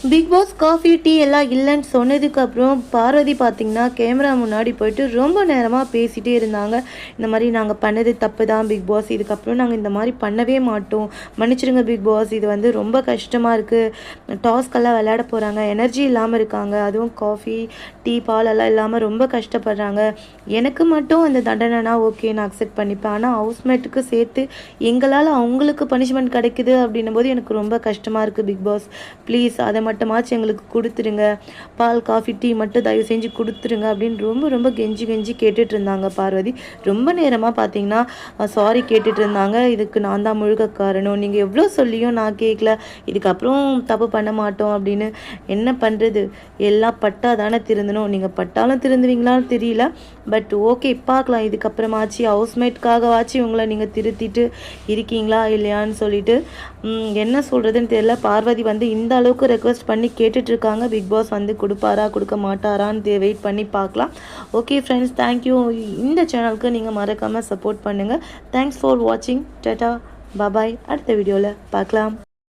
Big pass coffee tea எல்லாம் இல்லைன்னு சொன்னதுக்கப்புறம் பார்வதி பார்த்திங்கன்னா கேமரா முன்னாடி போயிட்டு ரொம்ப நேரமாக பேசிகிட்டே இருந்தாங்க. இந்த மாதிரி நாங்கள் பண்ணது தப்பு தான் பிக் பாஸ், இதுக்கப்புறம் நாங்கள் இந்த மாதிரி பண்ணவே மாட்டோம், மன்னிச்சிடுங்க பிக் பாஸ், இது வந்து ரொம்ப கஷ்டமாக இருக்குது, டாஸ்கெல்லாம் விளையாட போகிறாங்க, எனர்ஜி இல்லாமல் இருக்காங்க, அதுவும் காஃபி டீ பால் எல்லாம் இல்லாமல் ரொம்ப கஷ்டப்படுறாங்க, எனக்கு மட்டும் அந்த தண்டனைனா ஓகே நான் அக்செப்ட் பண்ணிப்பேன், ஆனால் ஹவுஸ்மேட்டுக்கு சேர்த்து எங்களால் அவங்களுக்கு பனிஷ்மெண்ட் கிடைக்குது அப்படின்னும் போது எனக்கு ரொம்ப கஷ்டமாக இருக்குது பிக் பாஸ், ப்ளீஸ் அதை மட்டுமாச்சும் எங்களுக்கு கொடுத்துருங்க, பால் காஃபி டீ மட்டும் தயவு செஞ்சு கொடுத்துருங்க அப்படின்னு ரொம்ப ரொம்ப கெஞ்சி கெஞ்சி கேட்டுட்டு இருந்தாங்க பார்வதி. ரொம்ப நேரமாக பார்த்தீங்கன்னா சாரி கேட்டுட்டு இருந்தாங்க. இதுக்கு நான் தான் முழுக்க காரணம், நீங்கள் எவ்வளோ சொல்லியும் நான் கேட்கல, இதுக்கப்புறம் தப்பு பண்ண மாட்டோம் அப்படின்னு. என்ன பண்ணுறது, எல்லாம் பட்டா தானே திருந்தணும், நீங்கள் பட்டாலும் திருந்துவீங்களான்னு தெரியல, பட் ஓகே பார்க்கலாம், இதுக்கப்புறமாச்சு ஹவுஸ்மேட்காகவாச்சு இவங்கள நீங்கள் திருத்திட்டு இருக்கீங்களா இல்லையான்னு சொல்லிட்டு என்ன சொல்கிறதுன்னு தெரியல. பார்வதி வந்து இந்த அளவுக்கு ரெக்வஸ்ட் பண்ணி கேட்டுட்ருக்காங்க. பிக் பாஸ் வந்து கொடுப்பாரா கொடுக்க மாட்டாரான்னு வெயிட் பண்ணி பார்க்கலாம். Okay friends, thank you. இந்த சேனலுக்கு நீங்கள் மறக்காமல் சப்போர்ட் பண்ணுங்கள். தேங்க்ஸ் ஃபார் வாட்சிங். டாடா, பாபாய். அடுத்த வீடியோவில் பார்க்கலாம்.